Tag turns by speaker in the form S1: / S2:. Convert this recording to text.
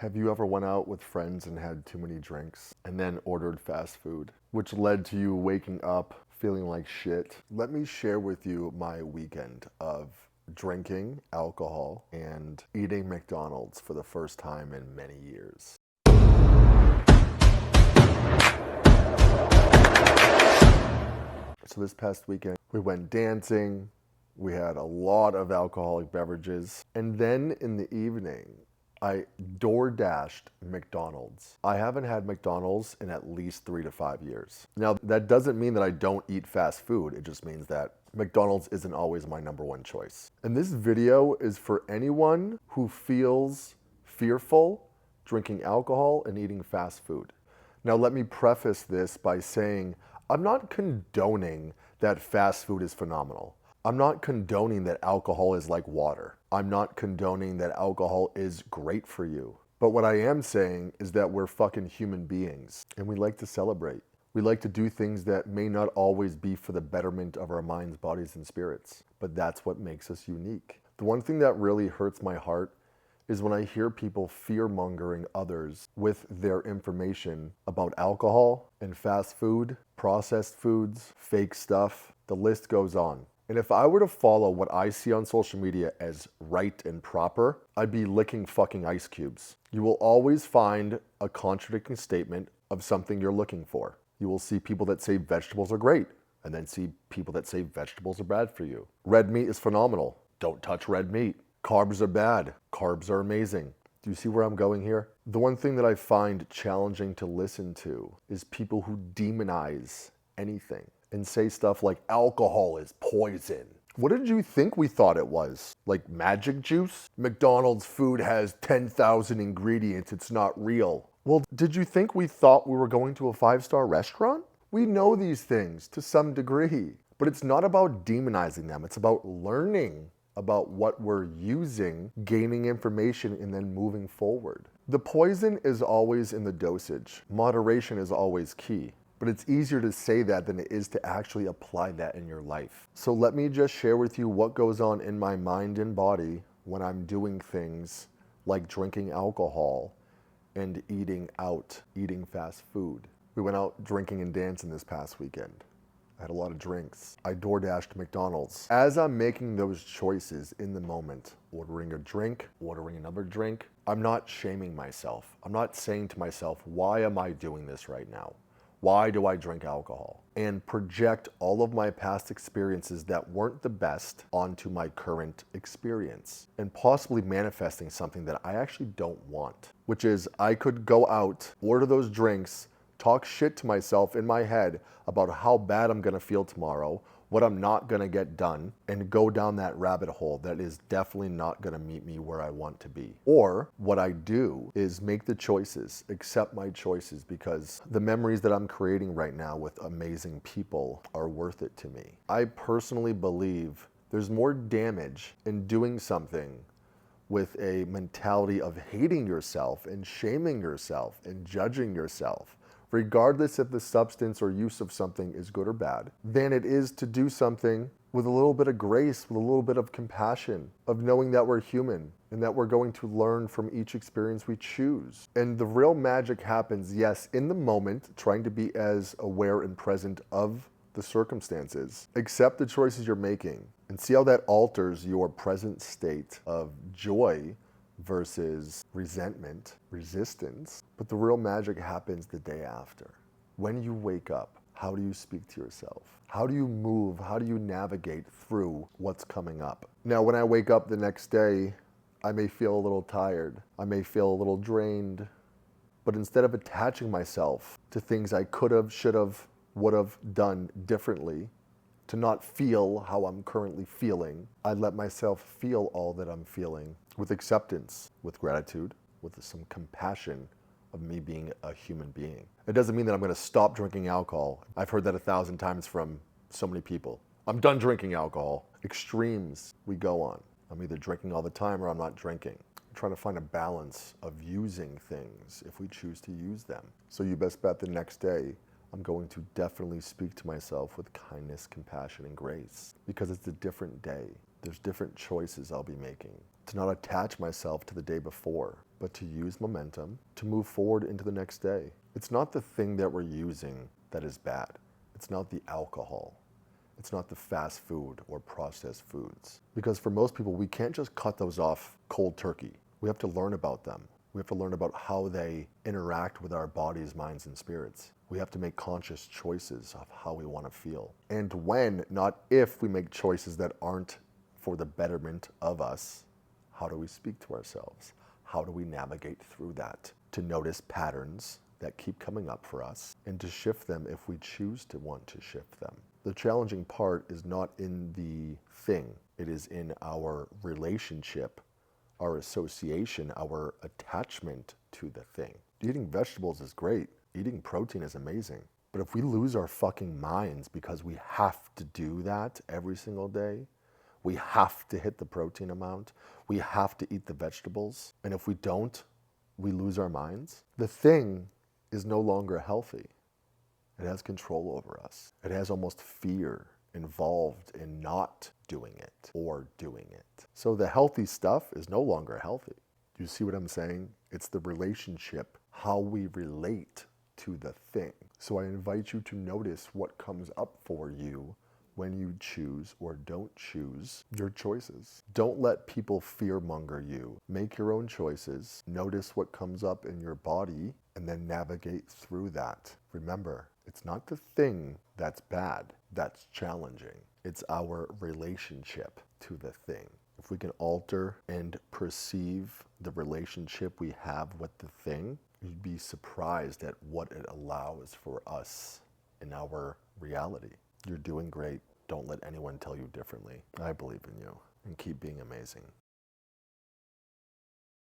S1: Have you ever went out with friends and had too many drinks and then ordered fast food, which led to you waking up feeling like shit? Let me share with you my weekend of drinking alcohol and eating McDonald's for the first time in many years. So this past weekend, we went dancing, we had a lot of alcoholic beverages, and then in the evening, I door dashed McDonald's. I haven't had McDonald's in at least 3 to 5 years. Now, that doesn't mean that I don't eat fast food. It just means that McDonald's isn't always my number one choice. And this video is for anyone who feels fearful drinking alcohol and eating fast food. Now, let me preface this by saying I'm not condoning that fast food is phenomenal. I'm not condoning that alcohol is like water. I'm not condoning that alcohol is great for you. But what I am saying is that we're fucking human beings and we like to celebrate. We like to do things that may not always be for the betterment of our minds, bodies, and spirits, but that's what makes us unique. The one thing that really hurts my heart is when I hear people fear-mongering others with their information about alcohol and fast food, processed foods, fake stuff. The list goes on. And if I were to follow what I see on social media as right and proper, I'd be licking fucking ice cubes. You will always find a contradicting statement of something you're looking for. You will see people that say vegetables are great, and then see people that say vegetables are bad for you. Red meat is phenomenal. Don't touch red meat. Carbs are bad. Carbs are amazing. Do you see where I'm going here? The one thing that I find challenging to listen to is people who demonize anything and say stuff like alcohol is poison. What did you think we thought it was? Like magic juice? McDonald's food has 10,000 ingredients, it's not real. Well, did you think we thought we were going to a 5-star restaurant? We know these things to some degree, but it's not about demonizing them. It's about learning about what we're using, gaining information, and then moving forward. The poison is always in the dosage. Moderation is always key. But it's easier to say that than it is to actually apply that in your life. So let me just share with you what goes on in my mind and body when I'm doing things like drinking alcohol and eating out, eating fast food. We went out drinking and dancing this past weekend. I had a lot of drinks. I door dashed McDonald's. As I'm making those choices in the moment, ordering a drink, ordering another drink, I'm not shaming myself. I'm not saying to myself, why am I doing this right now? Why do I drink alcohol? And project all of my past experiences that weren't the best onto my current experience and possibly manifesting something that I actually don't want, which is I could go out, order those drinks, talk shit to myself in my head about how bad I'm gonna feel tomorrow, what I'm not gonna get done, and go down that rabbit hole that is definitely not gonna meet me where I want to be. Or what I do is make the choices, accept my choices, because the memories that I'm creating right now with amazing people are worth it to me. I personally believe there's more damage in doing something with a mentality of hating yourself and shaming yourself and judging yourself, regardless if the substance or use of something is good or bad, than it is to do something with a little bit of grace, with a little bit of compassion, of knowing that we're human and that we're going to learn from each experience we choose. And the real magic happens, yes, in the moment, trying to be as aware and present of the circumstances. Accept the choices you're making and see how that alters your present state of joy versus resentment, resistance. But the real magic happens the day after. When you wake up, how do you speak to yourself? How do you move? How do you navigate through what's coming up? Now, when I wake up the next day, I may feel a little tired. I may feel a little drained. But instead of attaching myself to things I could have, should have, would have done differently, to not feel how I'm currently feeling, I let myself feel all that I'm feeling with acceptance, with gratitude, with some compassion of me being a human being. It doesn't mean that I'm gonna stop drinking alcohol. I've heard that 1,000 times from so many people. I'm done drinking alcohol. Extremes we go on. I'm either drinking all the time or I'm not drinking. I'm trying to find a balance of using things if we choose to use them. So you best bet the next day, I'm going to definitely speak to myself with kindness, compassion, and grace, because it's a different day. There's different choices I'll be making. To not attach myself to the day before, but to use momentum to move forward into the next day. It's not the thing that we're using that is bad. It's not the alcohol. It's not the fast food or processed foods. Because for most people, we can't just cut those off cold turkey. We have to learn about them. We have to learn about how they interact with our bodies, minds, and spirits. We have to make conscious choices of how we want to feel. And when, not if, we make choices that aren't for the betterment of us, how do we speak to ourselves? How do we navigate through that? To notice patterns that keep coming up for us and to shift them if we choose to want to shift them. The challenging part is not in the thing, it is in our relationship, our association, our attachment to the thing. Eating vegetables is great. Eating protein is amazing. But if we lose our fucking minds because we have to do that every single day, we have to hit the protein amount, we have to eat the vegetables, and if we don't, we lose our minds, the thing is no longer healthy. It has control over us. It has almost fear involved in not doing it or doing it. So the healthy stuff is no longer healthy. Do you see what I'm saying? It's the relationship, how we relate to the thing. So I invite you to notice what comes up for you when you choose or don't choose your choices. Don't let people fearmonger you. Make your own choices. Notice what comes up in your body and then navigate through that. Remember, it's not the thing that's bad, that's challenging. It's our relationship to the thing. If we can alter and perceive the relationship we have with the thing, you'd be surprised at what it allows for us in our reality. You're doing great. Don't let anyone tell you differently. I believe in you, and keep being amazing.